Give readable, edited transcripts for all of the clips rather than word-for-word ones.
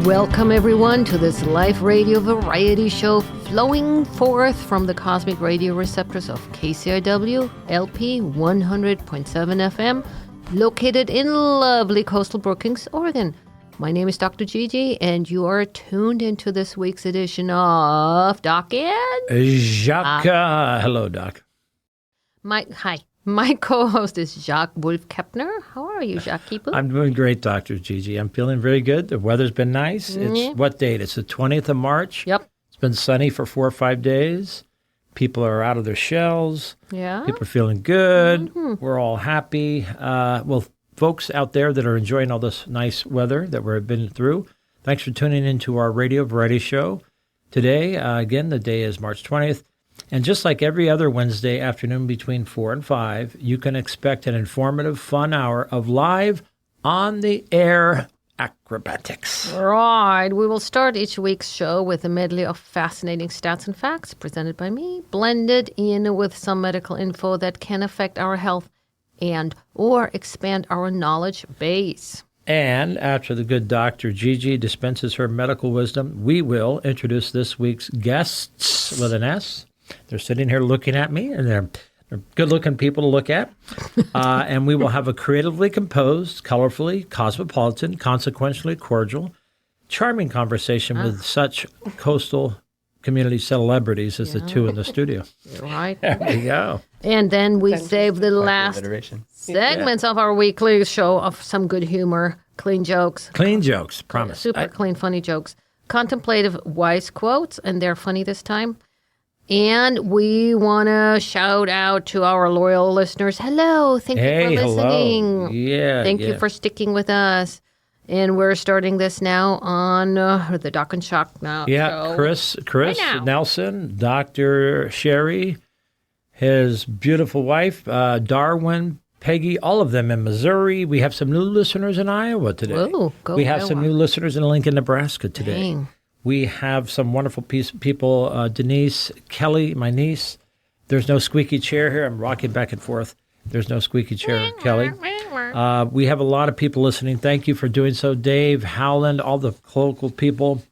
Welcome, everyone, to this live radio variety show flowing forth from the cosmic radio receptors of KCIW LP 100.7 FM, located in lovely coastal Brookings, Oregon. My name is Dr. Gigi, and you are tuned into this week's edition of Doc and Jacques. Hello, Doc. Hi. My co-host is Jacques Wolf-Kepner. How are you, Jacques? I'm doing great, Dr. Gigi. I'm feeling very good. The weather's been nice. It's what date? It's the 20th of March. Yep. It's been sunny for 4 or 5 days. People are out of their shells. Yeah. People are feeling good. Mm-hmm. We're all happy. Well, folks out there that are enjoying all this nice weather that we've been through, thanks for tuning into our radio variety show. Today, again, the day is March 20th. And just like every other Wednesday afternoon between 4 and 5, you can expect an informative, fun hour of live, on-the-air acrobatics. Right. We will start each week's show with a medley of fascinating stats and facts presented by me, blended in with some medical info that can affect our health and or expand our knowledge base. And after the good Dr. Gigi dispenses her medical wisdom, we will introduce this week's guests with an S. They're sitting here looking at me, and they're good-looking people to look at. And we will have a creatively composed, colorfully cosmopolitan, consequentially cordial, charming conversation with such coastal community celebrities as the two in the studio. Right. There we go. And then we save the last segments of our weekly show of some good humor, clean jokes. Clean jokes, promise. Super clean, funny jokes. Contemplative, wise quotes, and they're funny this time. And we want to shout out to our loyal listeners. Hello. Thank you for listening. Hello. Yeah. Thank you for sticking with us. And we're starting this now on the Doc and Jacques now. Yeah, show. Chris Nelson, Dr. Sherry, his beautiful wife, Darwin, Peggy, all of them in Missouri. We have some new listeners in Iowa today. Whoa, we have some new listeners in Lincoln, Nebraska today. Dang. We have some wonderful people, Denise, Kelly, my niece. There's no squeaky chair here. I'm rocking back and forth. There's no squeaky chair, Kelly. We have a lot of people listening. Thank you for doing so. Dave, Howland, all the local people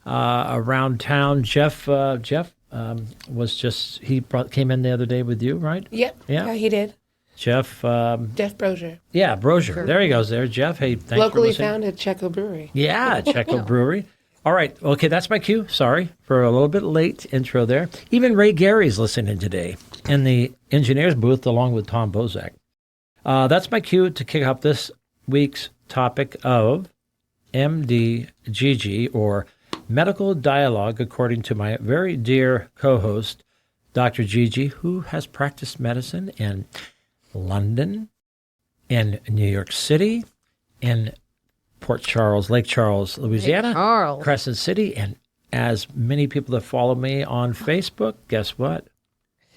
around town. Jeff was just, came in the other day with you, right? Yep. Yeah, he did. Jeff. Jeff Brozier. Yeah, Brozier. There he goes there. Jeff, hey, thanks Locally for listening. found at Checo Brewery. Yeah, Checo Brewery. All right. Okay, that's my cue. Sorry for a little bit late intro there. Even Ray Gary's listening today in the engineer's booth along with Tom Bozak. That's my cue to kick off this week's topic of MDGG, or Medical Dialogue, according to my very dear co-host, Dr. Gigi, who has practiced medicine in London, in New York City, in Port Charles, Lake Charles, Louisiana, Crescent City, and as many people that follow me on Facebook, guess what?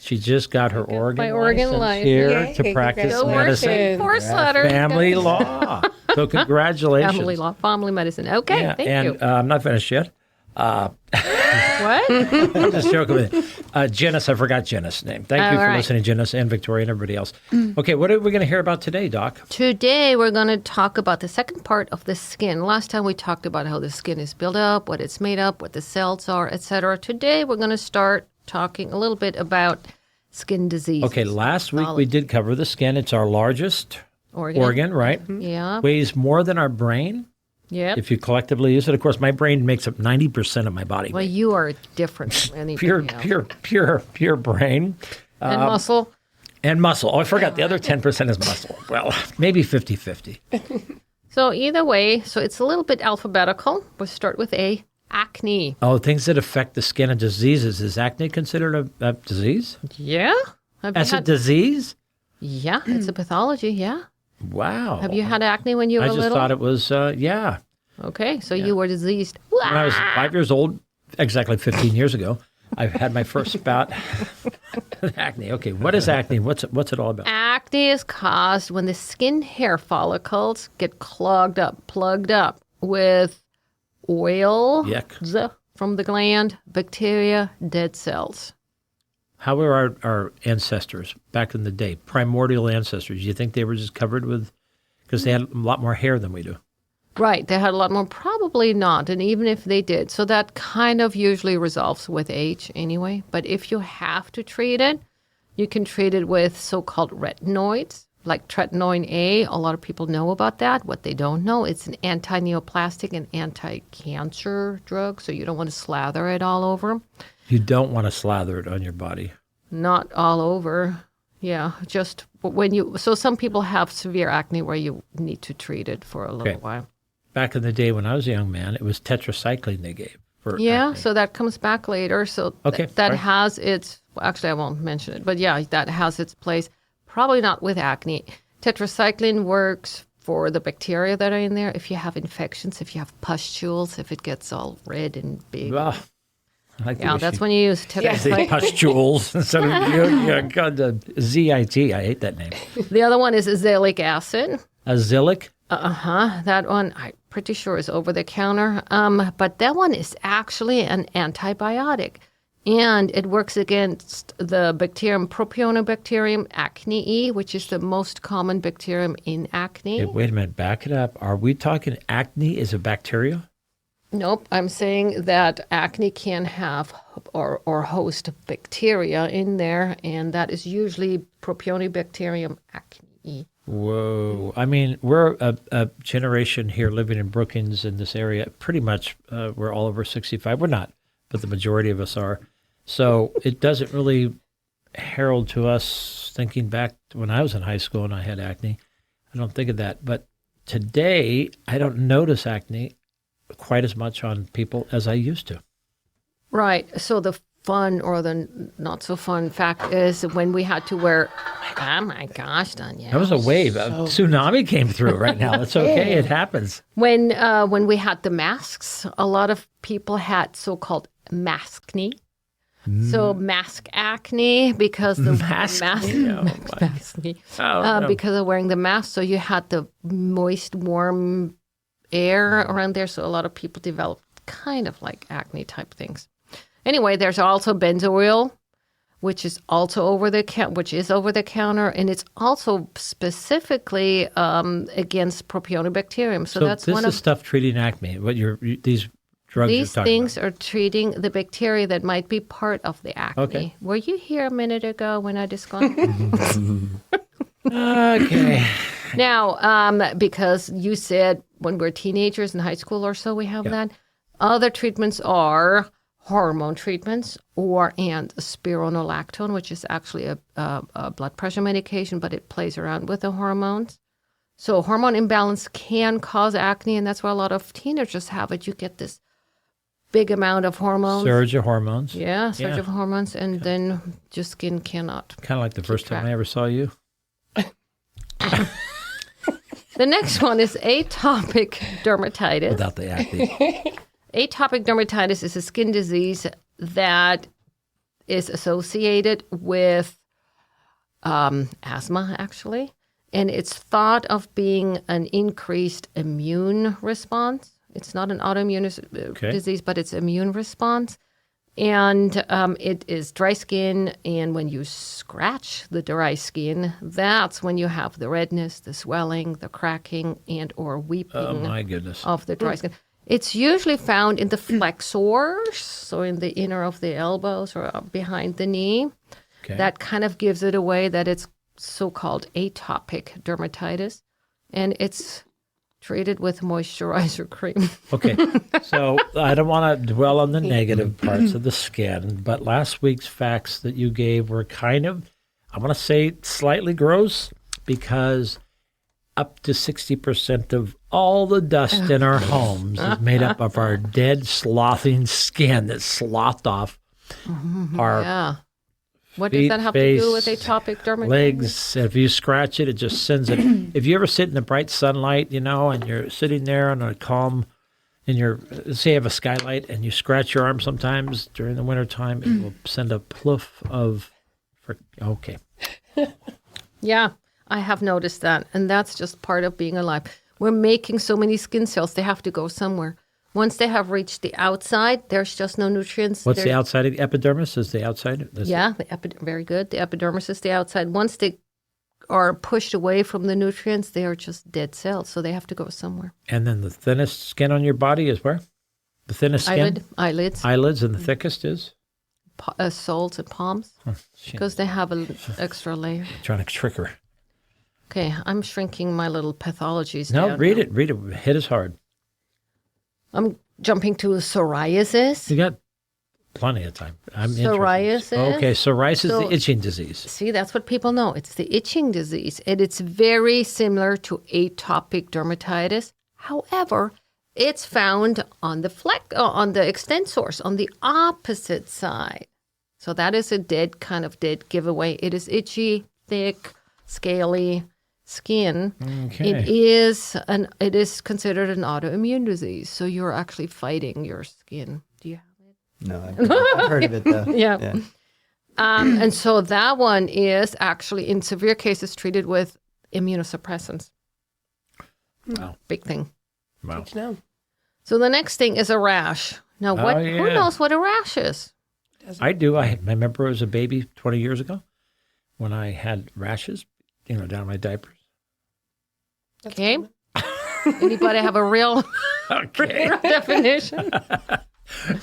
She just got her Oregon license here to practice medicine. Family law. So congratulations. Family law, family medicine. Okay, thank you. I'm not finished yet. What? I'm just joking with you. Janice, I forgot Janice's name. Thank you for listening, Janice, and Victoria and everybody else. Okay, what are we going to hear about today, Doc? Today, we're going to talk about the second part of the skin. Last time we talked about how the skin is built up, what it's made up, what the cells are, etc. Today, we're going to start talking a little bit about skin disease. Okay, last week we did cover the skin. It's our largest organ, right? Yeah. Weighs more than our brain. Yeah. If you collectively use it. Of course, my brain makes up 90% of my body weight. Well, you are different from anything else. Pure brain. And muscle. And muscle. Oh, I forgot. The other 10% is muscle. Well, maybe 50-50. So either way, so it's a little bit alphabetical. We'll start with A, acne. Oh, things that affect the skin and diseases. Is acne considered a disease? Yeah. That's a disease? Yeah, it's a pathology, yeah. Wow. Have you had acne when you were little? I just thought it was, yeah. Okay, so you were diseased. When I was 5 years old, exactly 15 years ago, I had my first bout of acne. Okay, what is acne? What's it all about? Acne is caused when the skin hair follicles get plugged up with oil from the gland, bacteria, dead cells. How were our ancestors back in the day, primordial ancestors? Do you think they were just covered with, because they had a lot more hair than we do? Right. They had a lot more. Probably not. And even if they did. So that kind of usually resolves with age anyway. But if you have to treat it, you can treat it with so-called retinoids, like tretinoin A. A lot of people know about that. What they don't know, it's an anti-neoplastic and anti-cancer drug. So you don't want to slather it all over. You don't want to slather it on your body. Not all over. Yeah, just when you... So some people have severe acne where you need to treat it for a little while. Back in the day when I was a young man, it was tetracycline they gave for Yeah, acne. so that comes back later. So that right. has its... Well, actually, I won't mention it. But yeah, that has its place. Probably not with acne. Tetracycline works for the bacteria that are in there. If you have infections, if you have pustules, if it gets all red and big. Ah, I like the Yeah, way that's she when you use say tetracycline. pustules instead of God, the ZIT. I hate that name. The other one is azelaic acid. Azelaic? That one, I'm pretty sure is over the counter. But that one is actually an antibiotic. And it works against the bacterium, Propionibacterium acnei, which is the most common bacterium in acne. Hey, wait a minute. Back it up. Are we talking acne is a bacteria? Nope, I'm saying that acne can have or host bacteria in there, and that is usually Propionibacterium acnei. Whoa. I mean, we're a generation here living in Brookings in this area. Pretty much we're all over 65. We're not, but the majority of us are. So it doesn't really herald to us thinking back to when I was in high school and I had acne. I don't think of that. But today, I don't notice acne quite as much on people as I used to. Right. So the fun or the not so fun fact is when we had to wear, oh my gosh, Danielle. That was a wave. A tsunami came through right now. It's okay. It happens. When we had the masks, a lot of people had so-called maskne. So mask acne because the No. because of wearing the mask. So you had the moist, warm air around there. So a lot of people developed kind of like acne type things. Anyway, there's also benzo oil, which is also over the counter, and it's also specifically against Propionibacterium. So that's this one is of stuff treating acne. These drugs these you're talking things are treating the bacteria that might be part of the acne. Okay. Were you here a minute ago when I discussed? Okay. Now, because you said when we're teenagers in high school or so, we have that. Other treatments are hormone treatments and spironolactone, which is actually a blood pressure medication, but it plays around with the hormones. So hormone imbalance can cause acne, and that's why a lot of teenagers have it. You get this big amount of hormones. Surge of hormones. Yeah, surge of hormones, and then your skin cannot. Kind of like the first time I ever saw you. The next one is atopic dermatitis. Without the acne. Atopic dermatitis is a skin disease that is associated with asthma, actually. And it's thought of being an increased immune response. It's not an autoimmune disease, but it's immune response. And it is dry skin. And when you scratch the dry skin, that's when you have the redness, the swelling, the cracking, and or weeping Oh, my goodness. of the dry skin. It's usually found in the flexors, so in the inner of the elbows or behind the knee. Okay. That kind of gives it away that it's so-called atopic dermatitis. And it's treated with moisturizer cream. Okay, so I don't want to dwell on the negative parts of the skin, but last week's facts that you gave were kind of, I want to say, slightly gross because up to 60% of all the dust in our homes is made up of our dead, slothing skin that's slothed off our Yeah. What feet, does that have face, to do with atopic dermatitis? legs. If you scratch it, it just sends it. If you ever sit in the bright sunlight, and you're sitting there on a calm, say you have a skylight and you scratch your arm sometimes during the wintertime, it will send a ploof of, okay. Yeah, I have noticed that. And that's just part of being alive. We're making so many skin cells, they have to go somewhere. Once they have reached the outside, there's just no nutrients. What's the outside of the epidermis? Is the outside? Yeah, very good. The epidermis is the outside. Once they are pushed away from the nutrients, they are just dead cells, so they have to go somewhere. And then the thinnest skin on your body is where? The thinnest skin? Eyelids, Eyelids, and the thickest is? soles and palms, because they have an extra layer. Trying to trick her. Okay, I'm shrinking my little pathologies No, down read now. it. Read it. Hit us hard. I'm jumping to psoriasis. You got plenty of time. I'm Psoriasis. interested. Okay, psoriasis is So- the itching disease. See, that's what people know. It's the itching disease, and it's very similar to atopic dermatitis. However, it's found on the on the extensors, on the opposite side. So that is a dead giveaway. It is itchy, thick, scaly skin. Okay. It is considered an autoimmune disease. So you're actually fighting your skin. Do you have it? No, I've heard of it though. Yeah. And so that one is actually in severe cases treated with immunosuppressants. Wow. Big thing. Wow. Good to know. So the next thing is a rash. Now, Oh, who yeah. knows what a rash is? I do. I remember as a baby 20 years ago when I had rashes, down my diapers. Okay. Anybody have a real Okay. definition?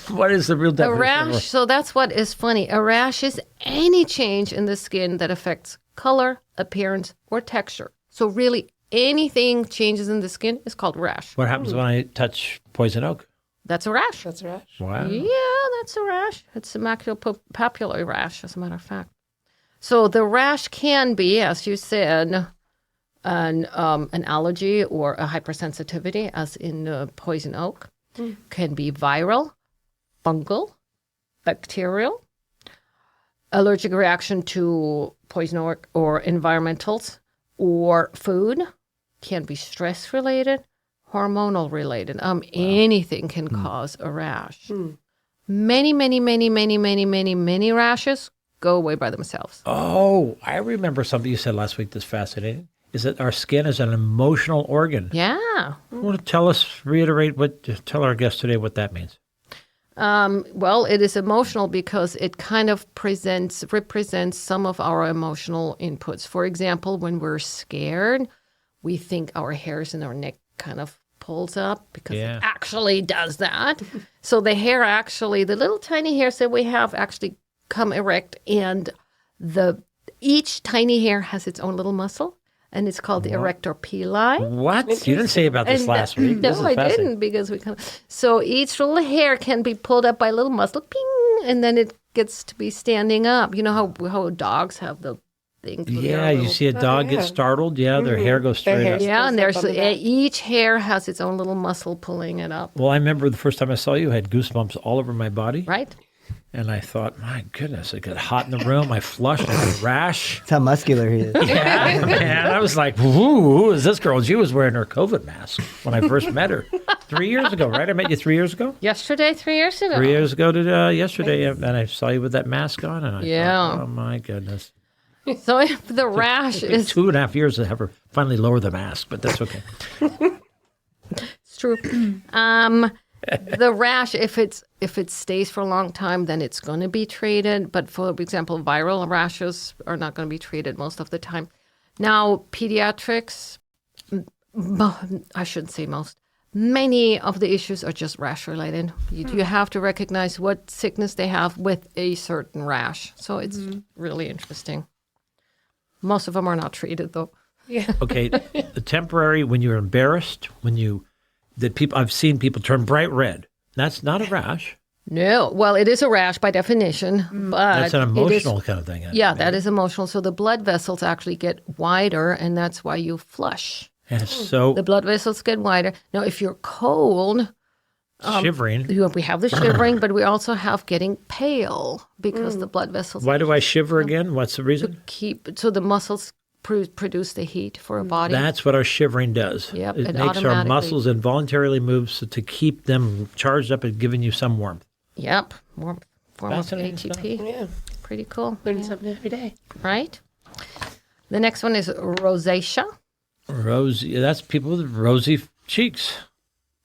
What is the real A definition? rash, so that's what is funny. A rash is any change in the skin that affects color, appearance, or texture. So really anything changes in the skin is called rash. What happens when I touch poison oak? That's a rash. That's a rash. Wow. Yeah, that's a rash. It's a maculopapular rash, as a matter of fact. So the rash can be, as you said, an allergy or a hypersensitivity, as in poison oak. Can be viral, fungal, bacterial, allergic reaction to poison oak or environmentals or food. Can be stress related, hormonal related. Anything can cause a rash. Many, many, many, many, many, many, many rashes go away by themselves. Oh, I remember something you said last week that's fascinating. Is that our skin is an emotional organ. Yeah. Want to tell our guests today what that means? Well, it is emotional because it kind of represents some of our emotional inputs. For example, when we're scared, we think our hairs in our neck kind of pulls up because Yeah. it actually does that. So the hair actually, the little tiny hairs that we have actually come erect, and each tiny hair has its own little muscle, and it's called the erector pili. What? You didn't say about this And last week. No, This is I fascinating. didn't, because we kind of. So each little hair can be pulled up by a little muscle, ping, and then it gets to be standing up. You know how dogs have the things. with their Yeah, you little- see a dog yeah. get startled. Yeah, their hair goes Their straight hair- up. Yeah, and Goes there's up on the back. each hair has its own little muscle pulling it up. Well, I remember the first time I saw you, I had goosebumps all over my body. Right? And I thought, my goodness, it got hot in the room. I flushed, I had a rash. That's how muscular he is. Yeah, man. I was like, who is this girl? She was wearing her COVID mask when I first met her 3 years ago, right? I met you 3 years ago? Yesterday, 3 years ago. 3 years ago to yesterday, and I saw you with that mask on, and I Yeah. thought, oh my goodness. So if the rash It took is 2.5 years to have her finally lower the mask, but that's okay. It's true. The rash, if it stays for a long time, then it's going to be treated. But for example, viral rashes are not going to be treated most of the time. Now, pediatrics, I shouldn't say most. Many of the issues are just rash related. You have to recognize what sickness they have with a certain rash. So it's really interesting. Most of them are not treated, though. Yeah. Okay, the temporary, when you're embarrassed, I've seen people turn bright red. That's not a rash. No, well, it is a rash by definition, but That's an it is- emotional kind of thing. Yeah, that is emotional. So the blood vessels actually get wider, and that's why you flush. And so The blood vessels get wider. Now, if you're cold, shivering. we have the shivering, but we also have getting pale because the blood vessels Why do I shiver again? What's the reason? so the muscles produce the heat for a body. That's what our shivering does. Yep, it it makes our automatically- muscles involuntarily move to keep them charged up and giving you some warmth. Yep, form of Fascinating ATP. Yeah. Pretty cool, Learn something every day. right? The next one is rosacea. Rosy. That's people with rosy cheeks.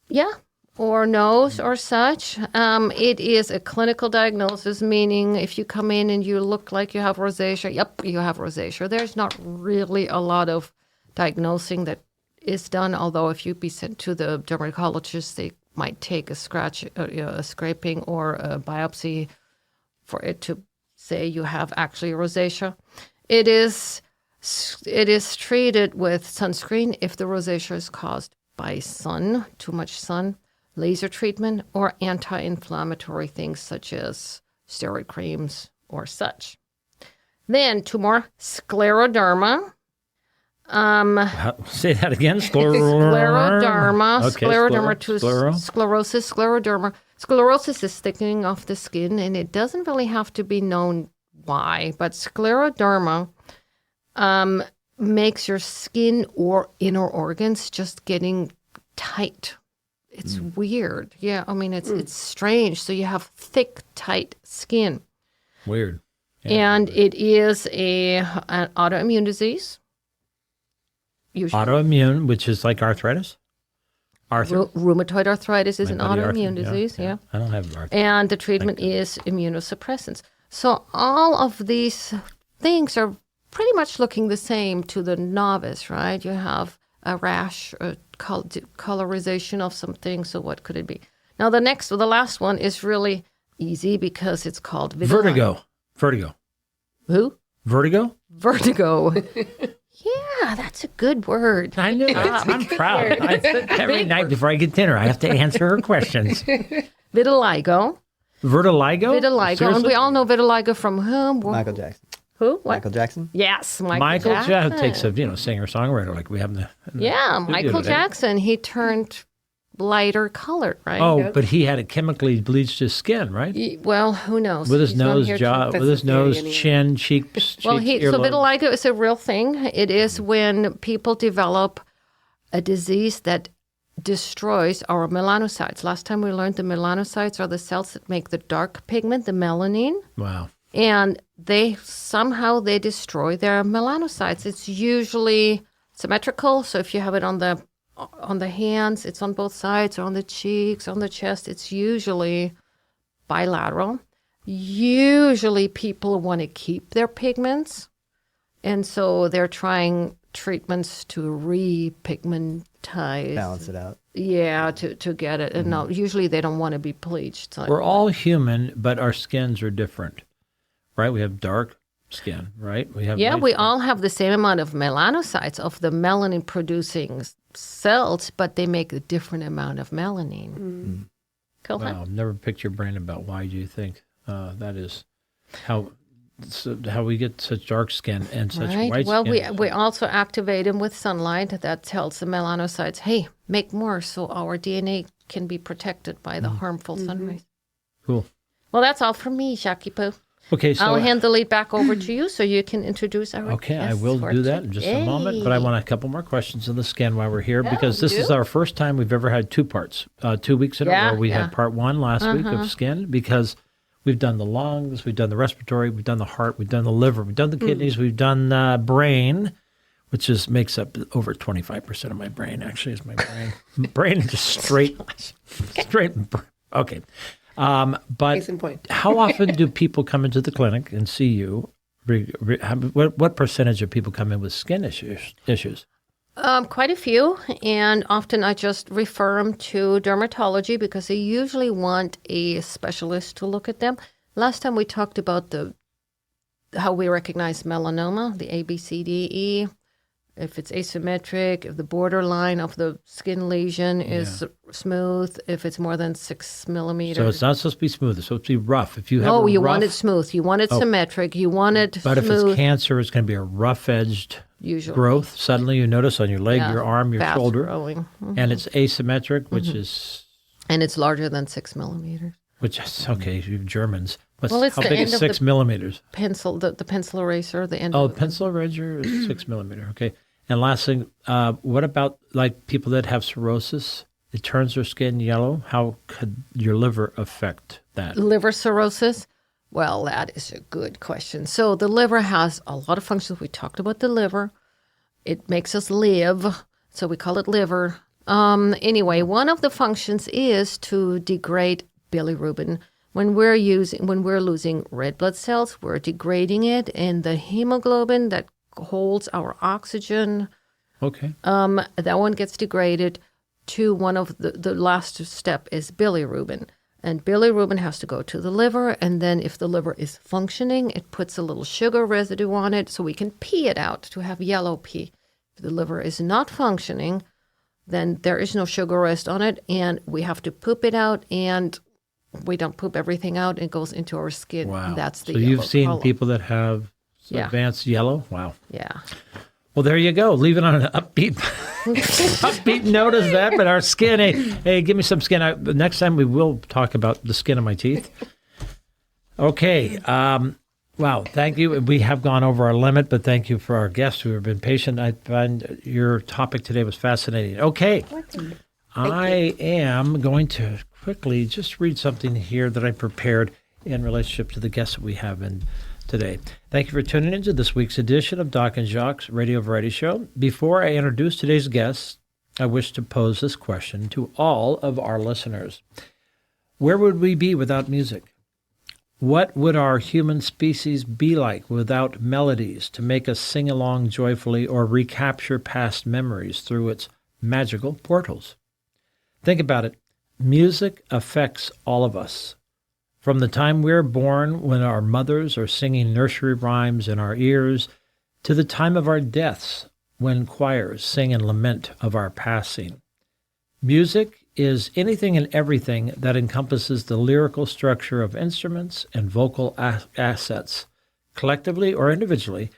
Yeah. or nose or such. It is a clinical diagnosis, meaning if you come in and you look like you have rosacea, yep, you have rosacea. There's not really a lot of diagnosing that is done, although if you be sent to the dermatologist, they might take a scraping or a biopsy for it to say you have actually rosacea. It is treated with sunscreen if the rosacea is caused by sun, too much sun, laser treatment, or anti-inflammatory things such as steroid creams or such. Then two more, scleroderma. Say that again. Scleroderma. Okay, Scleroderma to sclero. sclerosis, scleroderma. Sclerosis is thickening of the skin, and it doesn't really have to be known why, but scleroderma makes your skin or inner organs just getting tight. It's weird. Yeah, I mean, it's strange. So you have thick, tight skin. Weird. Yeah. And it is an autoimmune disease. Usually. Autoimmune, which is like arthritis? Rheumatoid arthritis is an My buddy autoimmune disease, yeah. I don't have arthritis. And the treatment is immunosuppressants. So all of these things are pretty much looking the same to the novice, right? You have a rash, a colorization of something. So what could it be? Now the last one is really easy because it's called vitiligo. Vertigo. Who? Vertigo? Vertigo. Yeah, that's a good word. I knew it. I'm proud. Every night before I get dinner, I have to answer her questions. Vitiligo. Vertigo? Vitiligo. Seriously? And we all know vitiligo from whom? Michael Jackson. Who? What? Michael Jackson? Yes, Michael Jackson. Jackson takes a singer-songwriter like we have in the Yeah, studio Michael today. Jackson. He turned lighter colored, right? Oh, but he had it chemically bleached his skin, right? Well, who knows? With his He's not nose, here to- jaw, That's with his the theory nose, anyway. chin, cheeks, Well, cheeks, so earlobe. vitiligo is a real thing. It is when people develop a disease that destroys our melanocytes. Last time we learned the melanocytes are the cells that make the dark pigment, the melanin. Wow. And they destroy their melanocytes. It's usually symmetrical. So if you have it on the hands, it's on both sides, or on the cheeks, on the chest. It's usually bilateral. Usually people want to keep their pigments, and so they're trying treatments to repigmentize. Balance it out. Yeah, to get it. And no, usually they don't want to be bleached. So We're all human, but our skins are different, right? We have dark skin, right? We have yeah, light we skin. all have the same amount of melanocytes, of the melanin producing cells, but they make a different amount of melanin. Cool, huh? Wow, I've never picked your brain about why do you think that is how we get such dark skin and such Right. white Well, skin. we also activate them with sunlight. That tells the melanocytes, hey, make more so our DNA can be protected by the harmful sun rays. Cool. Well, that's all from me, Jackie Poo. Okay, so I'll hand the lead back over to you so you can introduce our okay, I guests will for do that in just a moment. But I today. want a couple more questions on the skin while we're here because this do. is our first time we've ever had two parts. 2 weeks in a Yeah, row, we yeah. had part one last week of skin because we've done the lungs, we've done the respiratory, we've done the heart, we've done the liver, we've done the kidneys, we've done brain, which makes up over 25% of my brain. Actually, is my brain. Brain is just straight. Okay. But Case in point. how often do people come into the clinic and see you? What percentage of people come in with skin issues? Quite a few, and often I just refer them to dermatology because they usually want a specialist to look at them. Last time we talked about how we recognize melanoma, the A, B, C, D, E. If it's asymmetric, if the borderline of the skin lesion is smooth, if it's more than 6 millimeters. So it's not supposed to be smooth. It's supposed to be rough. If you have No, a you rough, want it smooth. You want it symmetric. You want it but if smooth. it's cancer, it's going to be a rough-edged Usually. growth. Suddenly you notice on your leg, Yeah, your arm, your fast shoulder, growing. and it's asymmetric, which is And it's larger than 6 millimeters. okay. You Germans. Well, it's how the big end is of 6 the- millimeters? Pencil, the pencil eraser, the end Oh, of it. pencil eraser is 6 millimeter. Okay. And last thing, what about like people that have cirrhosis? It turns their skin yellow. How could your liver affect that? Liver cirrhosis? Well, that is a good question. So the liver has a lot of functions. We talked about the liver. It makes us live, so we call it liver. Anyway, one of the functions is to degrade bilirubin. When we're losing red blood cells, we're degrading it, and the hemoglobin that holds our oxygen, Okay. that one gets degraded to one of the last step is bilirubin. And bilirubin has to go to the liver, and then if the liver is functioning, it puts a little sugar residue on it so we can pee it out to have yellow pee. If the liver is not functioning, then there is no sugar rest on it, and we have to poop it out, and we don't poop everything out. It goes into our skin. Wow. And that's the so yellow you've seen color. people that have Yeah. advanced yellow? Wow. Yeah. Well, there you go. Leave it on an upbeat, upbeat note as that. But our skin, hey, give me some skin. Next time we will talk about the skin of my teeth. Okay. Wow. Thank you. We have gone over our limit, but thank you for our guests who have been patient. I find your topic today was fascinating. Okay. I am going to quickly just read something here that I prepared in relationship to the guests that we have in today. Thank you for tuning into this week's edition of Doc and Jacques Radio Variety Show. Before I introduce today's guests, I wish to pose this question to all of our listeners. Where would we be without music? What would our human species be like without melodies to make us sing along joyfully or recapture past memories through its magical portals? Think about it. Music affects all of us. From the time we're born, when our mothers are singing nursery rhymes in our ears, to the time of our deaths, when choirs sing and lament of our passing. Music is anything and everything that encompasses the lyrical structure of instruments and vocal assets, collectively or individually,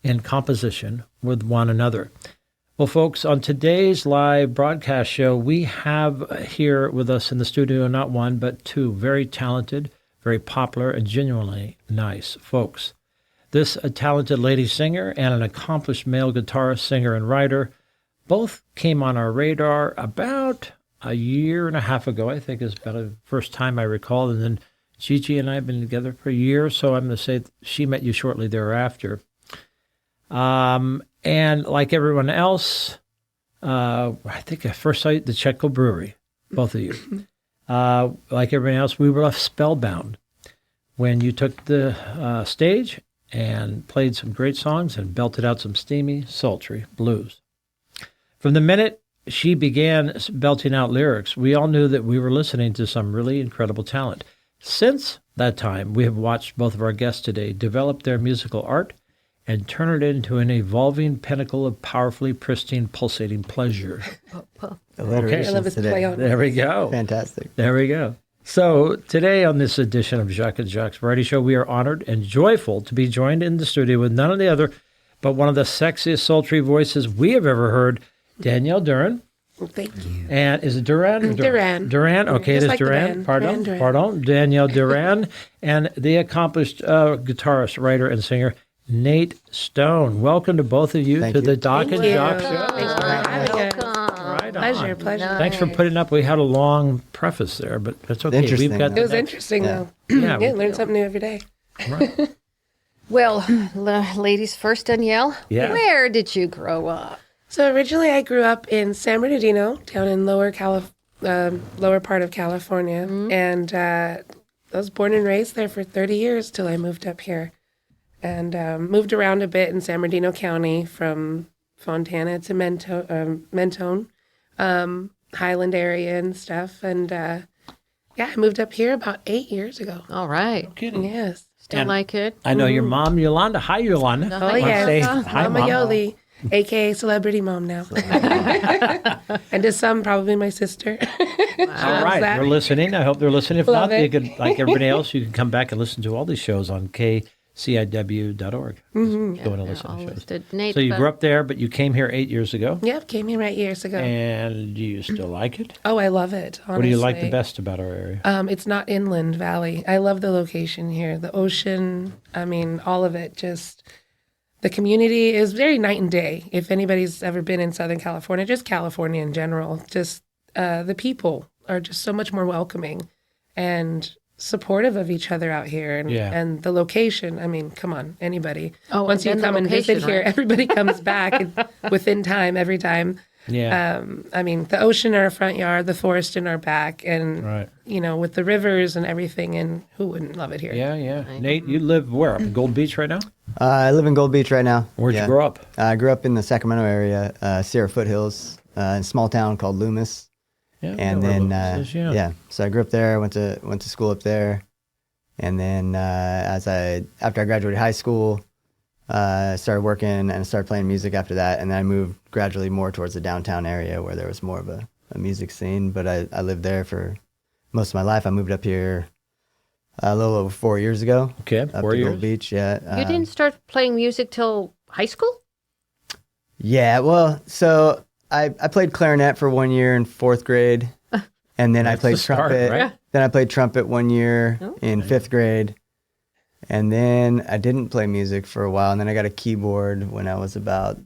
in composition with one another. Well, folks, on today's live broadcast show, we have here with us in the studio not one, but two very talented, very popular, and genuinely nice folks. This a talented lady singer and an accomplished male guitarist, singer, and writer both came on our radar about a year and a half ago, I think is about the first time I recall. And then Gigi and I have been together for a year, so I'm going to say she met you shortly thereafter. And like everyone else, I think I first saw you at the Chetco Brewery, both of you. Like everyone else, we were left spellbound when you took the stage and played some great songs and belted out some steamy, sultry blues. From the minute she began belting out lyrics, we all knew that we were listening to some really incredible talent. Since that time, we have watched both of our guests today develop their musical art and turn it into an evolving pinnacle of powerfully pristine, pulsating pleasure. Alliterations I love his today. play on. There we go. Fantastic. There we go. So today on this edition of Jacques and Jacques Variety Show, we are honored and joyful to be joined in the studio with none other but one of the sexiest, sultry voices we have ever heard, Danielle Duran. Well, thank you. And is it Duran? Duran. Duran. Okay, Just it is like the Duran. band. Pardon. Duran. Pardon. Danielle Duran and the accomplished guitarist, writer, and singer, Nate Stone. Welcome to both of you Thank to you. the Doc and you. Jacques Thanks Show. for having us. Right on. Pleasure, pleasure. Thanks for putting up. We had a long preface there, but that's okay. Interesting, We've got It the was next- interesting, Yeah. though. Yeah, Yeah, learn something new every day. Right. Well, ladies first, Danielle. Yeah. Where did you grow up? So originally, I grew up in San Bernardino, down in lower part of California, and I was born and raised there for 30 years till I moved up here, and moved around a bit in San Bernardino County from Fontana to Mentone, Highland area and stuff, and yeah, I moved up here about 8 years ago. All right. Kidding. Yes. Still And- like it? I know your mom, Yolanda. Hi, Yolanda. Oh, Oh, Wanna yes. say hi, Mama Mom. Yoli, a.k.a. celebrity mom now. And to some, probably my sister. All right, that. they're listening. I hope they're listening. If Love not, you it. could, like everybody else, you can come back and listen to all these shows on kciw.org. Go and listen all to shows. listed. Nate, So you but- grew up there, but you came here 8 years ago. Yep, came here right years ago. And do you still like it? Oh, I love it. Honestly. What do you like the best about our area? It's not inland valley. I love the location here, the ocean. I mean, all of it. Just the community is very night and day. If anybody's ever been in Southern California, just California in general, just the people are just so much more welcoming and supportive of each other out here. And, Yeah. and the location, I mean, come on, anybody. Oh, Once and you then come the and visit location, here, right? everybody comes back within time, every time. Yeah. I mean, the ocean in our front yard, the forest in our back, and Right. with the rivers and everything. And who wouldn't love it here? Yeah, yeah. Nate, you live where? Up in Gold Beach right now? I live in Gold Beach right now. Where'd you grow up? I grew up in the Sacramento area, Sierra Foothills, in a small town called Loomis. Yeah. And I know then, where Loomis is, yeah. so I grew up there, went to school up there. And then after I graduated high school, started working and started playing music after that. And then I moved gradually more towards the downtown area where there was more of a music scene. But I lived there for most of my life. I moved up here a little over 4 years ago. Okay, up 4 to years. Gold Beach, yeah. You didn't start playing music till high school? Yeah, well, so I played clarinet for 1 year in fourth grade. And then I That's played the start, trumpet. right? Then I played trumpet 1 year Oh. in fifth grade. And then I didn't play music for a while. And then I got a keyboard when I was about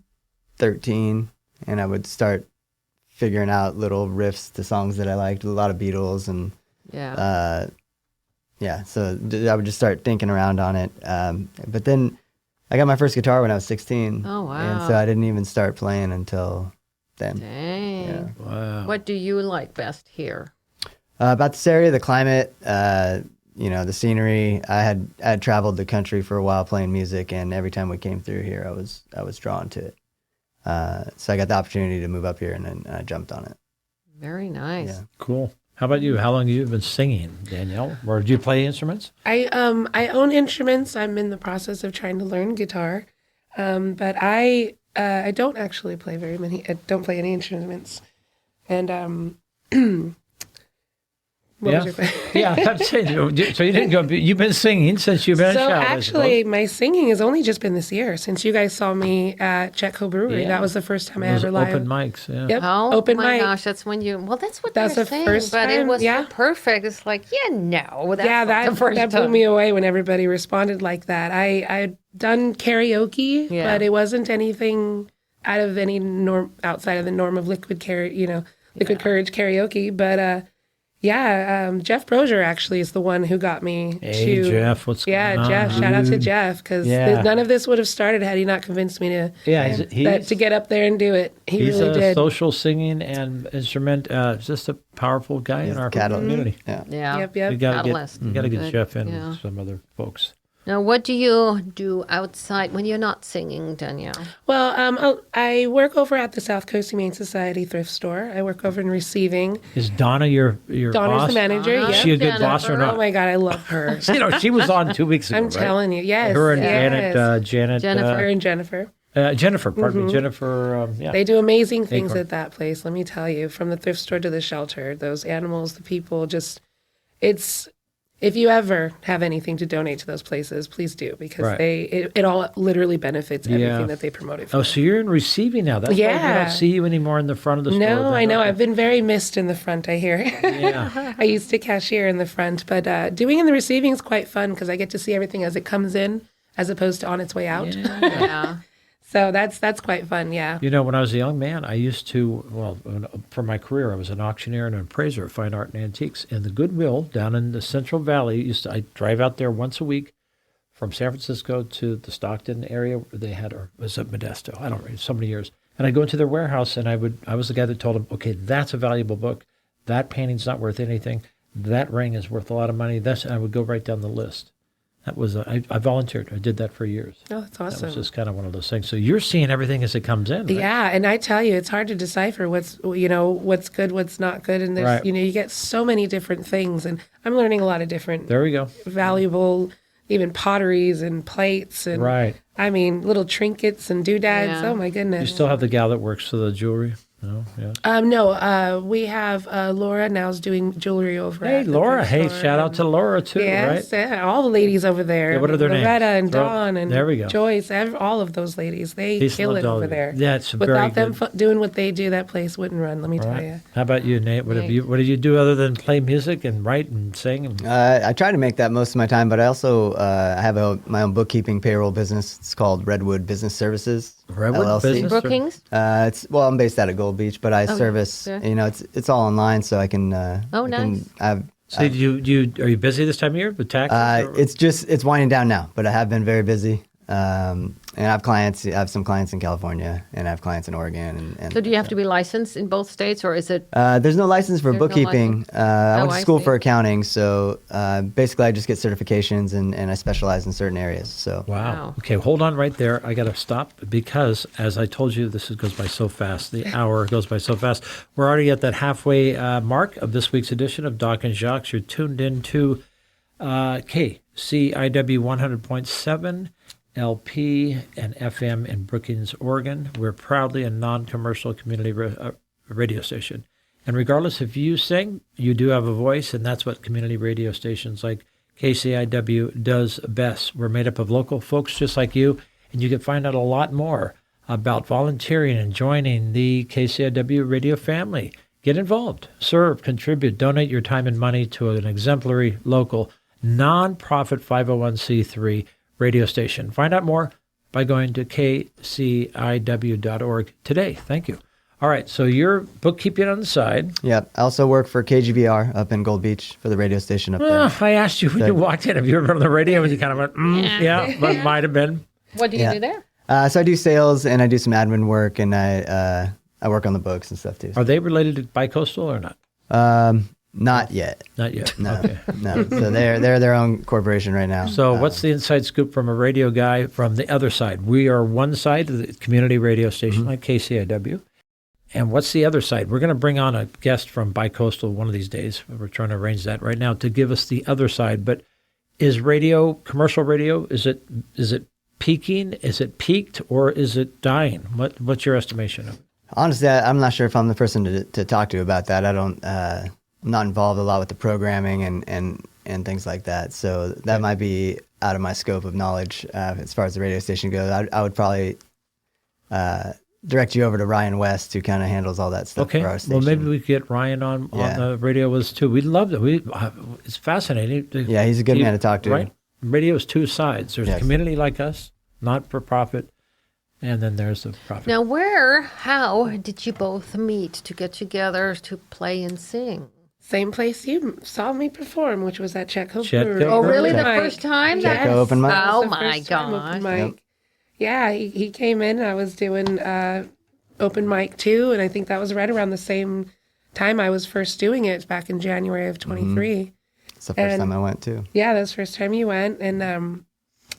13. And I would start figuring out little riffs to songs that I liked, a lot of Beatles. And so I would just start thinking around on it. But then I got my first guitar when I was 16. Oh, wow. And so I didn't even start playing until then. Dang. Yeah. Wow. What do you like best here? About this area, the climate, the scenery. I had traveled the country for a while playing music, and every time we came through here, I was drawn to it. So I got the opportunity to move up here, and then I jumped on it. Very nice. Yeah. Cool. How about you? How long have you been singing, Danielle? Or do you play instruments? I own instruments. I'm in the process of trying to learn guitar, but I don't actually play very many. I don't play any instruments, and what was your question? Yeah, I'm saying, so you didn't go, you've been singing since you've been a So child, I actually, suppose. my singing has only just been this year since you guys saw me at Chetco Brewery. Yeah. That was the first time I Those ever live. open mics, yeah. Yep, Oh open my mic. gosh, that's when you. Well, that's what That's they're the saying, first but it time, was yeah. so perfect. It's like, yeah, no, that's Yeah, not the first that blew time. me away when everybody responded like that. I had done karaoke, Yeah. but it wasn't anything out of any norm outside of the norm of Liquid Courage karaoke. But Jeff Brozier actually is the one who got me Hey, to. Jeff, what's going on? Jeff. Shout out to dude? Jeff because Yeah. none of this would have started had he not convinced me to Yeah, to get up there and do it. He he's really a did. social singing and instrument, just a powerful guy in our catalyst. community. Yeah. Yeah. Yep. You gotta Catalyst. get Good. Jeff in Yeah. with some other folks. Now, what do you do outside when you're not singing, Danielle? Well, I work over at the South Coast Humane Society thrift store. I work over in receiving. Is Donna your Donna's boss? the manager. Donna. Is Yep. she a good boss or Jennifer. not? Oh my God, I love her. She was on 2 weeks ago, I'm right? telling you, yes. Her and yes. Janet. Her and Jennifer. Jennifer, pardon me. Jennifer, yeah. They do amazing things Acorn. at that place, let me tell you. From the thrift store to the shelter, those animals, the people, if you ever have anything to donate to those places, please do, because Right. it all literally benefits everything Yeah. that they promote it for. Oh, so you're in receiving now. That's why we Yeah. don't see you anymore in the front of the store. No, then. I know. Okay. I've been very missed in the front, I hear. Yeah. I used to cashier in the front, but doing in the receiving is quite fun because I get to see everything as it comes in as opposed to on its way out. Yeah. Yeah. So that's quite fun, yeah. You know, when I was a young man, I used to, for my career, I was an auctioneer and an appraiser of fine art and antiques. And the Goodwill down in the Central Valley, I'd drive out there once a week from San Francisco to the Stockton area where they had, or was it Modesto? I don't know, so many years. And I'd go into their warehouse and I was the guy that told them, okay, that's a valuable book. That painting's not worth anything. That ring is worth a lot of money. I would go right down the list. That was I volunteered. I did that for years. Oh, that's That awesome. was just kind of one of those things. So you're seeing everything as it comes in, right? Yeah, and I tell you, it's hard to decipher what's good, what's not good, and there's Right. you get so many different things, and I'm learning a lot of different There we go. valuable, even potteries and plates, and Right. I mean little trinkets and doodads. Yeah. Oh my goodness! You still have the gal that works for the jewelry? No? Yeah. No, we have Laura now's doing jewelry over Hey, at the Laura. thrift Hey, store, shout out and- to Laura, too, Yes, right? yeah, all the ladies over there. Yeah, what are their names? Loretta and Throw- Dawn and there we go. Joyce, all of those ladies. They Peace kill and it love to all over of you. there. Yeah, it's very Without them good. doing what they do, that place wouldn't run, let me tell you. Right. How about you, Nate? What do you do other than play music and write and sing? And, I try to make that most of my time, but I also have my own bookkeeping payroll business. It's called Redwood Business Services. Redwood LLC. Business? Brookings? I'm based out of Gold Beach, but I service. yeah. It's all online, so I can. Oh, nice. so are you busy this time of year with taxes? or- It's winding down now, but I have been very busy. And I have clients. I have some clients in California, and I have clients in Oregon. And So do you have to be licensed in both states, or is it? there's no license for There's no bookkeeping. license. I went to I school see. for accounting, so basically I just get certifications, and I specialize in certain areas. So Wow. Okay, hold on right there. I got to stop because, as I told you, goes by so fast. The hour goes by so fast. We're already at that halfway mark of this week's edition of Doc and Jacques. You're tuned in to KCIW 100.7 LP and FM in Brookings, Oregon. We're proudly a non-commercial community radio station. And regardless if you sing, you do have a voice, and that's what community radio stations like KCIW does best. We're made up of local folks just like you, and you can find out a lot more about volunteering and joining the KCIW radio family. Get involved, serve, contribute, donate your time and money to an exemplary local nonprofit 501c3 radio station. Find out more by going to kciw.org today. Thank you. All right, so you're bookkeeping on the side. Yep. I also work for KGVR up in Gold Beach for the radio station up there. I asked you when you walked in, have you ever been on the radio? And you kind of went, yeah, but might have been. What do you do there? So I do sales, and I do some admin work, and I work on the books and stuff too. Are they related to Bicoastal or not? Not yet. Not yet. No, Okay. no. So they're their own corporation right now. So what's the inside scoop from a radio guy from the other side? We are one side of the community radio station like KCIW. And what's the other side? We're going to bring on a guest from Bicoastal one of these days. We're trying to arrange that right now to give us the other side. But is radio, commercial radio, is it peaking? Is it peaked, or is it dying? What's your estimation of it? Honestly, I'm not sure if I'm the person to talk to about that. I don't. I'm not involved a lot with the programming and things like that. So that might be out of my scope of knowledge as far as the radio station goes. I would probably direct you over to Ryan West, who kind of handles all that stuff Okay. for our station. Well, maybe we could get Ryan on the radio with us too. We'd love it. It's fascinating. Yeah, he's a good man to talk to. Right? Radio is two sides. There's a community like us, not for profit, and then there's the profit. Now, how did you both meet to get together to play and sing? Same place you saw me perform, which was at Chetco Chetco Brewery. Oh, really? The Open first mic. time? Yes. Chetco open mic? Oh, That was the my first time God. open mic. Yep. Yeah, he came in. I was doing open mic too, and I think that was right around the same time I was first doing it back in January of 23. It's the first time I went too. Yeah, that was the first time you went, and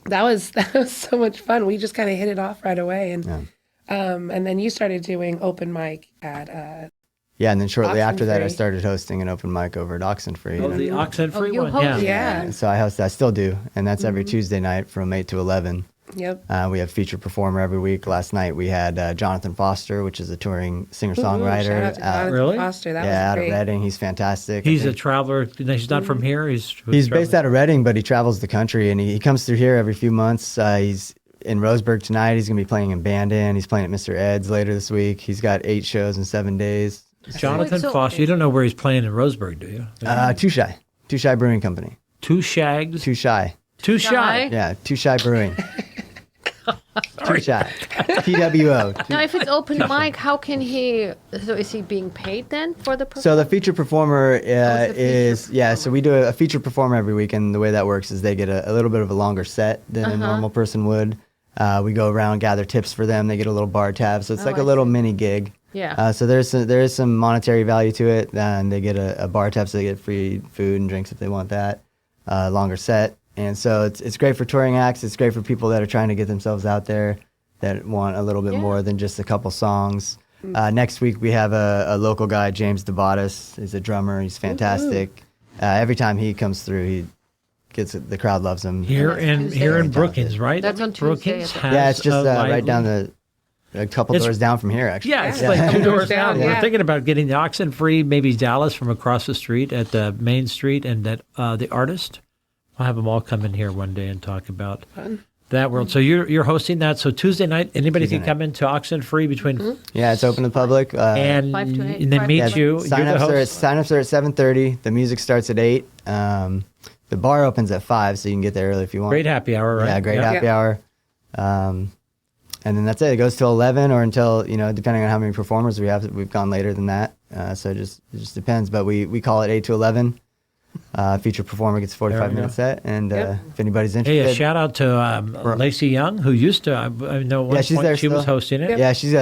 that was so much fun. We just kind of hit it off right away, and then you started doing open mic at Yeah, and then shortly after that, I Oxenfree. started hosting an open mic over at Oxenfree. Oh, the Oxenfree you one, host yeah. Yeah. So I still do, and that's every Tuesday night from 8 to 11. Yep. We have featured performer every week. Last night we had Jonathan Foster, which is a touring Shout singer-songwriter. out to Jonathan Really? Foster. That Out was of great. Reading. He's fantastic. He's a traveler. He's not from here. He's based out of Reading, but he travels the country, and he comes through here every few months. He's in Roseburg tonight. He's going to be playing in Bandon. He's playing at Mr. Ed's later this week. He's got 8 shows in 7 days. Jonathan So- Foster. You don't know where he's playing in Roseburg, do you? Too Shy Brewing Company. Two Shags. Too Shy. Too Shy. Yeah, Too Shy Brewing. Too Shy. TWO. Now, if it's open mic, how can he? So, is he being paid then for the performance? So the feature performer it's a feature is, so we do a feature performer every week, and the way that works is they get a little bit of a longer set than a normal person would. We go around, gather tips for them. They get a little bar tab, so it's like I a little mini gig. Yeah. So there is some monetary value to it, and they get a bar tab, so they get free food and drinks if they want that. Longer set, and so it's great for touring acts. It's great for people that are trying to get themselves out there, that want a little bit more than just a couple songs. Next week we have a local guy, James DeBottis. He's a drummer. He's fantastic. Every time he comes through, he gets the crowd loves him. Here Tuesday. in Brookings, right? That's on Tuesday, Brookings I has Yeah, it's just a right lively- down a couple It's- doors down from here, actually. Yeah, it's Yeah. like 2 doors Down, down. We're yeah. thinking about getting the Oxenfree, maybe Dallas from across the street at the Main Street, and at the Artist. I'll have them all come in here one day and talk about that world. So you're hosting that. So Tuesday night, anybody Tuesday can come into Oxenfree between Yeah, it's open to the public. and 5 to 8, and then 5 meet to 8. you. You're the Sign-ups are at 7:30. The music starts at 8. The bar opens at 5, so you can get there early if you want. Great happy hour, right? Yeah, great Yeah. happy hour. And then that's it. It goes till 11 or until, depending on how many performers we have. We've gone later than that. So it just depends. But we call it 8 to 11. Featured performer gets a 45-minute set, and if anybody's Hey, interested, a shout out to Lacey Young, who used to, I know at one she's point there she was still. hosting it. yeah, she's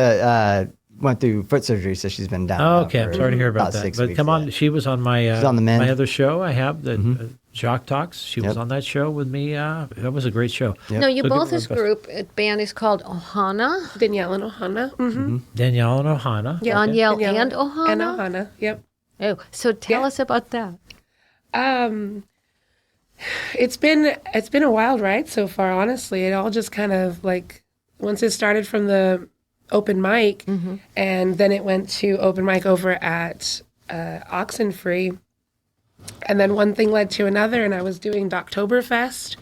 went through foot surgery, so she's been down. Oh, now okay, I'm for sorry to hear about that. 6 But weeks, come on, yeah. she was on my She's on the mend. my other show I have, the Jacques Talks. She was Yep. on that show with me. That was a great show. Yep. No, you So both give this her a group band is called Ohana. Danielle and Ohana. Mm-hmm. Danielle and Ohana. Yeah. Danielle Danielle and Ohana. And Ohana. Yep. Oh, so tell Yeah. us about that. It's been a wild ride so far, honestly. It all just kind of like once it started from the open mic, and then it went to open mic over at Oxenfree, and then one thing led to another, and I was doing Doctoberfest,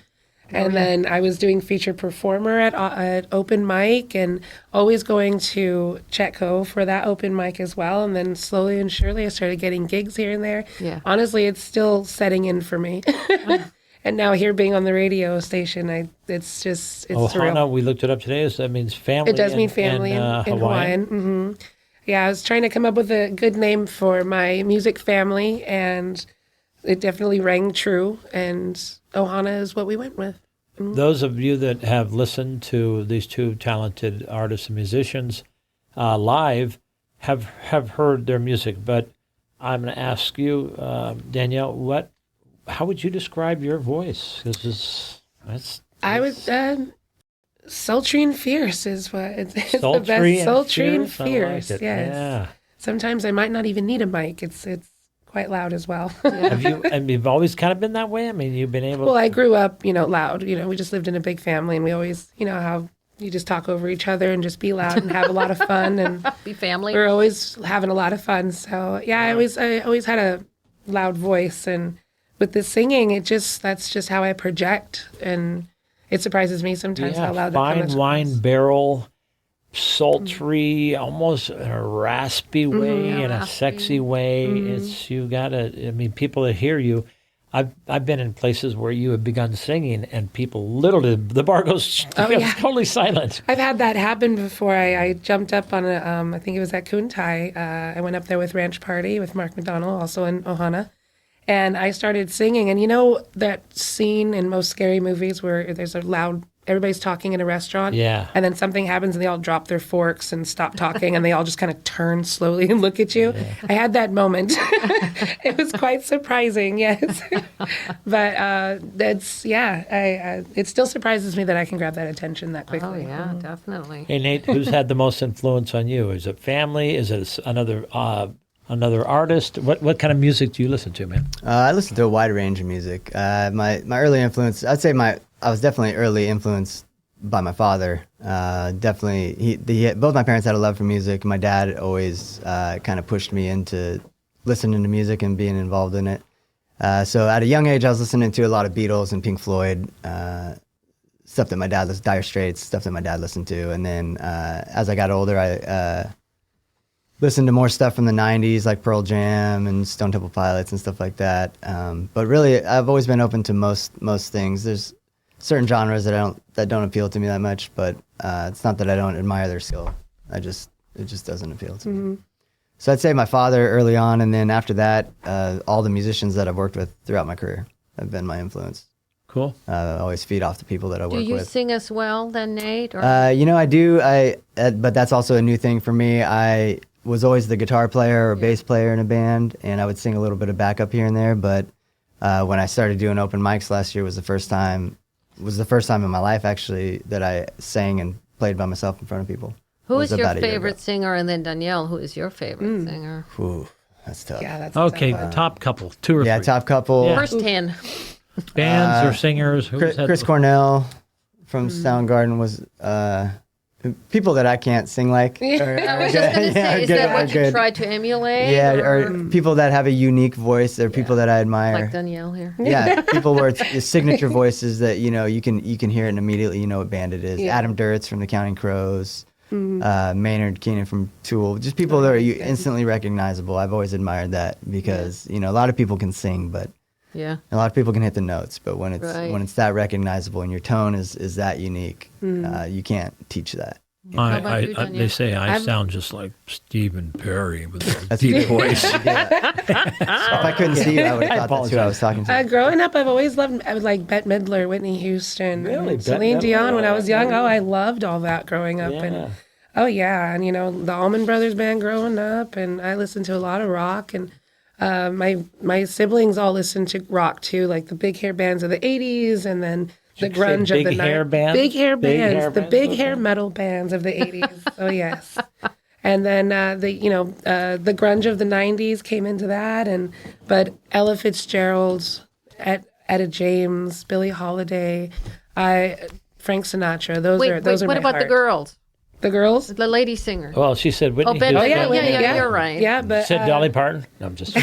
and then I was doing featured performer at open mic, and always going to Chetco for that open mic as well, and then slowly and surely I started getting gigs here and there. Yeah. Honestly, it's still setting in for me. And now here being on the radio station, it's surreal. Ohana, we looked it up today. That means family. It does mean family in Hawaiian. Mm-hmm. Yeah, I was trying to come up with a good name for my music family, and it definitely rang true. And Ohana is what we went with. Those of you that have listened to these two talented artists and musicians live have heard their music. But I'm going to ask you, Danielle, how would you describe your voice? I would sultry and fierce is what it's the Sultry best. and Sultry and fierce? I like fierce. it. Yes. Yeah. Sometimes I might not even need a mic. It's quite loud as well. And you've always kind of been that way? I mean, you've been able Well, I grew up, loud. We just lived in a big family, and we always, how you just talk over each other and just be loud and have a lot of fun, and Be family. we're always having a lot of fun. So yeah, I always had a loud voice, and with the singing, that's just how I project, and it surprises me sometimes how loud that fine comes wine across. barrel, sultry, almost in a raspy way, in a Raspy. sexy way. It's you gotta. I mean, people that hear you. I've been in places where you have begun singing, and people literally the bar goes totally silent. I've had that happen before. I jumped up on I think it was at Kuntai. I went up there with Ranch Party with Mark McDonald, also in Ohana. And I started singing. And you know that scene in most scary movies where there's everybody's talking in a restaurant? Yeah. And then something happens and they all drop their forks and stop talking and they all just kind of turn slowly and look at you. Yeah. I had that moment. It was quite surprising, yes. But it still surprises me that I can grab that attention that quickly. Oh, yeah, definitely. Hey Nate, who's had the most influence on you? Is it family? Is it another artist? What kind of music do you listen to, man? I listen to a wide range of music. My early influence, I'd say I was definitely early influenced by my father. Definitely, both my parents had a love for music. My dad always kind of pushed me into listening to music and being involved in it. So at a young age, I was listening to a lot of Beatles and Pink Floyd, stuff that my dad listened to, Dire Straits, stuff that my dad listened to. And then as I got older, I listened to more stuff from the 90s, like Pearl Jam and Stone Temple Pilots and stuff like that. But really, I've always been open to most things. There's certain genres that don't appeal to me that much, but it's not that I don't admire their skill. It just doesn't appeal to me. So I'd say my father early on, and then after that, all the musicians that I've worked with throughout my career have been my influence. Cool. I always feed off the people that I work with. Do you sing as well then, Nate? Or? I do. But that's also a new thing for me. I was always the guitar player or bass player in a band, and I would sing a little bit of backup here and there. But when I started doing open mics last year was the first time in my life actually that I sang and played by myself in front of people. Who is your favorite singer? And then Danielle, who is your favorite singer? Ooh, that's tough. Yeah, that's Okay, tough. top couple, two or three. Yeah, top couple. Yeah. First 10. Bands or singers. Chris Cornell from Soundgarden was people that I can't sing like. I was just going to say, is that what you try to emulate? Yeah, or people that have a unique voice. They're people that I admire. Like Danielle here. Yeah, people where it's signature voices that you can hear it and immediately you know what band it is. Yeah. Adam Duritz from the Counting Crows, Maynard Keenan from Tool. Just people that are instantly recognizable. I've always admired that because a lot of people can sing, but Yeah. a lot of people can hit the notes. But when it's Right. when it's that recognizable and your tone is that unique, you can't teach that. How about you, They Danielle? say I sound just like Stephen Perry with a That's deep good. voice. If I couldn't see you, I would have thought that's who I was talking to. Growing up, I've always loved like Bette Midler, Whitney Houston, Really? and Bette Celine Midler? Dion when I was young. Oh, I loved all that growing up. And oh yeah, and the Allman Brothers Band growing up, and I listened to a lot of rock. And my siblings all listened to rock too, like the big hair bands of the '80s, and then the Did you say grunge of the big hair bands? Big hair Big bands, hair the bands? big Okay. hair metal bands of the '80s. Oh yes. And then the grunge of the '90s came into that, but Ella Fitzgerald, Etta James, Billie Holiday, Frank Sinatra. Those are what my about the heart. girls? The girls? The lady singer. Well, she said Whitney Bette Houston. Midler. Yeah, you're right. Yeah, but Said Dolly Parton. No, I'm just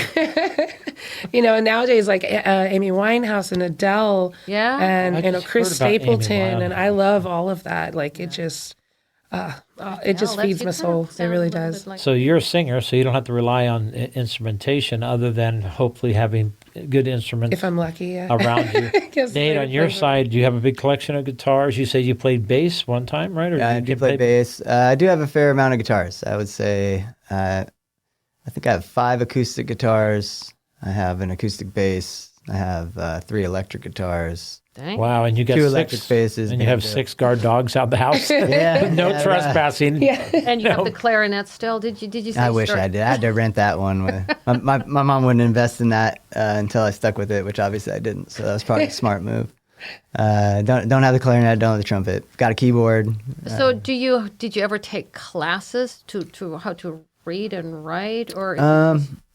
and nowadays like Amy Winehouse and Adele, Yeah. and I Chris just heard about Stapleton, Amy and I love all of that. Like it just feeds my soul. It really does. So you're a singer, so you don't have to rely on instrumentation other than hopefully having good instruments If I'm lucky, yeah. around you. Guess Nate, I on your play- side, do you have a big collection of guitars? You say you played bass one time, right? Or Yeah, I did do you play bass. I do have a fair amount of guitars. I would say I think I have 5 acoustic guitars. I have an acoustic bass. I have 3 electric guitars. Dang. Wow, and you got 2 six, electric basses. and you have banjo. 6 guard dogs out the house. Yeah, No yeah, trespassing. And you have the clarinet still. Did you say I wish I did. I had to rent that one. My mom wouldn't invest in that until I stuck with it, which obviously I didn't. So that was probably a smart move. Don't have the clarinet. Don't have the trumpet. Got a keyboard. So did you ever take classes to how to read and write, or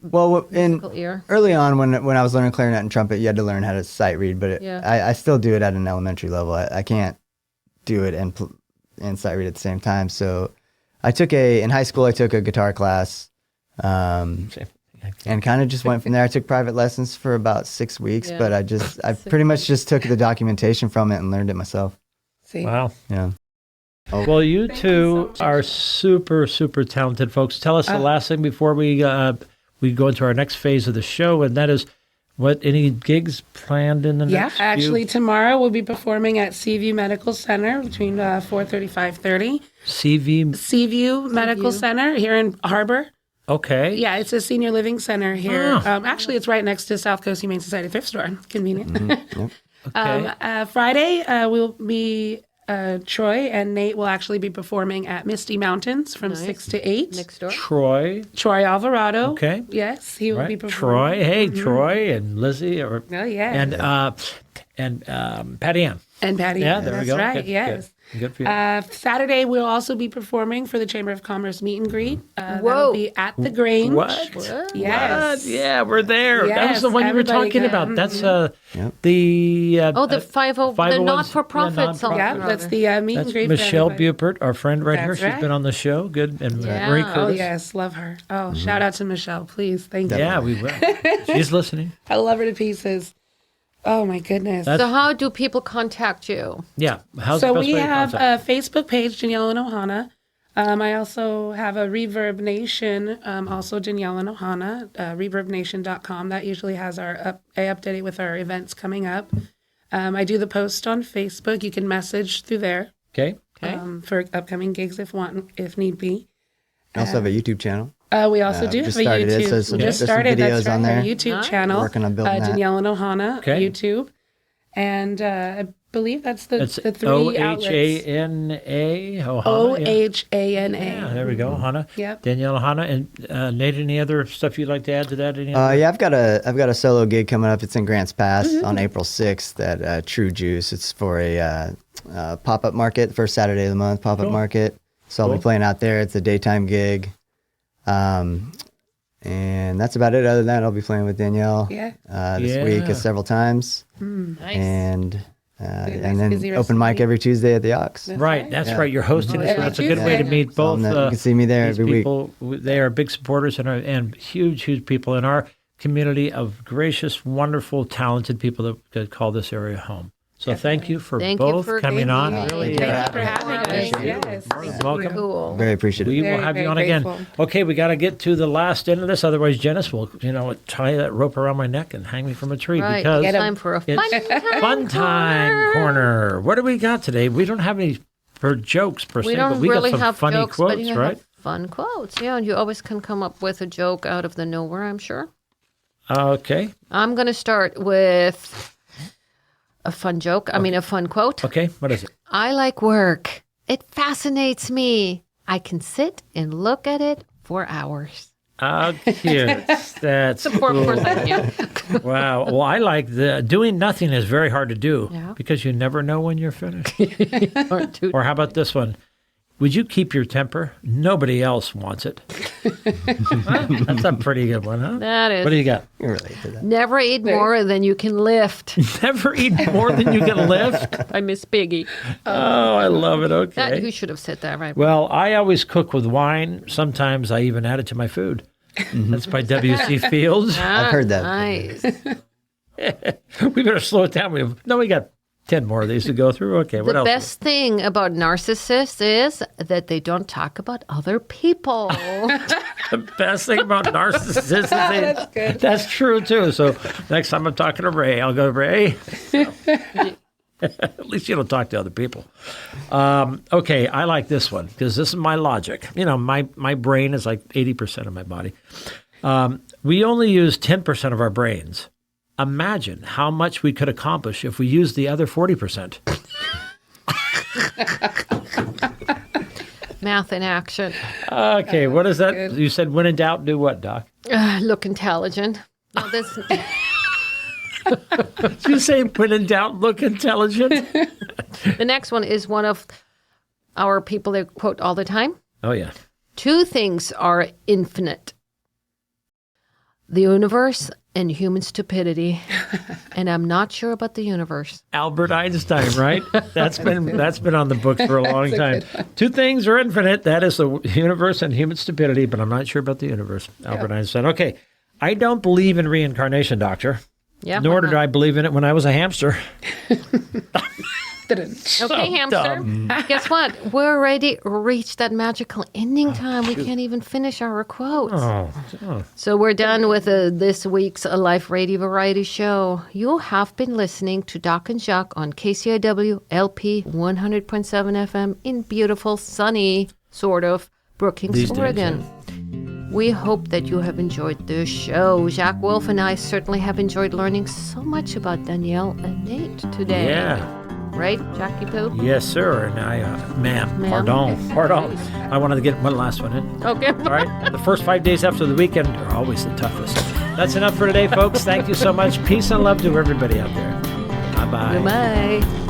Well, in musical ear? early on when I was learning clarinet and trumpet, you had to learn how to sight read, but Yeah. I still do it at an elementary level. I can't do it and sight read at the same time. So in high school I took a guitar class, and kind of just went from there. I took private lessons for about 6 weeks, Yeah. but I pretty much just took the documentation from it and learned it myself. See, Wow. Yeah. Well, you two are super, super talented folks. Tell us the last thing before we go into our next phase of the show, and that is any gigs planned in the yeah. next Actually, tomorrow we'll be performing at Seaview Medical Center between 4:30 5:30. CV? Seaview Medical Center here in Harbor. Okay. Yeah, it's a senior living center here. Oh. Actually, it's right next to South Coast Humane Society thrift store. Convenient. Okay. Friday, we'll be Troy and Nate will actually be performing at Misty Mountains from Nice. 6 to 8. Next door. Troy. Troy Alvarado. Okay. Yes, he will be Right. performing. Troy. Hey, Troy and Lizzie. Oh, yeah. And Patty Ann. And Patty. Yeah, there we That's go. right, Good, yes. Good for you. Saturday, we'll also be performing for the Chamber of Commerce meet and greet. Whoa. That'll be at the Grange. What? Yes. What? Yeah, we're there. That was Yes, the one you were everybody talking can. about. That's Yep. the The 50, the 501s, not-for-profit. yeah, something Yeah, or that's other. the meet That's and greet. Michelle for everybody. Bupert, our friend right here. That's She's right. been on the show. Good. And Yeah. Marie Oh, Oh, Curtis. yes, love her. Oh, shout out to Michelle, please. Thank you. Yeah, we will. She's listening. I love her to pieces. Oh, my goodness. That's- So how do people contact you? Yeah. How's So the best we way to have contact? a Facebook page, Danielle and Ohana. I also have a Reverb Nation, also Danielle and Ohana, reverbnation.com. That usually has I update it with our events coming up. I do the post on Facebook. You can message through there Okay. Okay. for upcoming gigs if need be. I also have a YouTube channel. We also do have just a started it, YouTube. so some- We just there's some started. That's videos on right, our there. YouTube Nice. channel. Working on building that. Danielle and Ohana, Okay. YouTube. And I believe that's the It's three outlets. OHANA. Ohana. Yeah. OHANA. Yeah, there we go. Hana. Yep. Danielle Hana. And Nate, any other stuff you'd like to add to that? Any Yeah, I've got a solo gig coming up. It's in Grants Pass on April 6th at True Juice. It's for a pop-up market, first Saturday of the month pop-up Cool. market. So I'll Cool. be playing out there. It's a daytime gig. And that's about it. Other than that, I'll be playing with Danielle Yeah. this week Yeah. several times. Nice. And nice then busy rest open of the mic week. every Tuesday at the Ox. Right, that's Yeah. right. You're hosting it, so Every that's a good way to Tuesday. meet both. So you can see me there these every week. people. They are big supporters and huge, huge people in our community of gracious, wonderful, talented people that call this area home. So thank you for Thank you both for coming being on. here. Really, Thank you for having us. Thank you. Yes. welcome. Cool. Very appreciative. We will Very, have you very on again. grateful. Okay, we got to get to the last end of this. Otherwise, Janice will, tie that rope around my neck and hang me from a tree Right. because Get 'em. Time for a it's fun time fun time corner. What do we got today? We don't have any for jokes per se, We but don't we really got some have funny jokes, but quotes, you right? have fun quotes. Yeah, and you always can come up with a joke out of the nowhere, I'm sure. Okay. I'm going to start with a fun joke. I mean, a fun quote. Okay. What is it? I like work. It fascinates me. I can sit and look at it for hours. Cute. That's Poor cool. person, yeah. Wow. Well, I like the doing nothing is very hard to do Yeah. because you never know when you're finished. Or two- Or how about this one? Would you keep your temper? Nobody else wants it. That's a pretty good one, huh? That is. What do you got? You can relate to that. Never eat more than you can lift. Never eat more than you can lift. I miss Piggy. Oh, I love it. That, Okay. you should have said that, right? Well, I always cook with wine. Sometimes I even add it to my food. That's by W.C. Fields. I've heard that. Nice. We better slow it down. We got 10 more of these to go through. Okay, what The else? best thing about narcissists is that they don't talk about other people. The best thing about narcissists is that's good. That's true, too. So next time I'm talking to Ray, I'll go, Ray. At least you don't talk to other people. Okay, I like this one because this is my logic. You know, my brain is like 80% of my body. We only use 10% of our brains. Imagine how much we could accomplish if we used the other 40%. Math in action. Okay, what is that? good. You said when in doubt, do what, Doc? Look intelligent. No, this, Did you say when in doubt, look intelligent? the next one is one of our people they quote all the time. Oh, yeah. Two things are infinite. The universe and human stupidity. And I'm not sure about the universe. Albert Einstein, right? That's been on the books for a long time. good Two things are infinite. That is the universe and human stupidity, but I'm not sure about the universe. Albert Einstein. Okay. I don't believe in reincarnation, doctor. Yeah. Nor did I believe in it when I was a hamster. Okay, hamster. Guess what? We're already reached that magical ending time. We can't even finish our quotes. Oh. So we're done with this week's Life Radio Variety Show. You have been listening to Doc and Jacques on KCIW LP 100.7 FM in beautiful, sunny, sort of, Brookings, These days, Oregon. We hope that you have enjoyed the show. Jacques Wolf and I certainly have enjoyed learning so much about Danielle and Nate today. Yeah. Right, Jackie Poo? Yes, sir. And I, ma'am, Ma'am. pardon. I wanted to get one last one in. Okay. All right. The first 5 days after the weekend are always the toughest. That's enough for today, folks. Thank you so much. Peace and love to everybody out there. Bye-bye. Goodbye.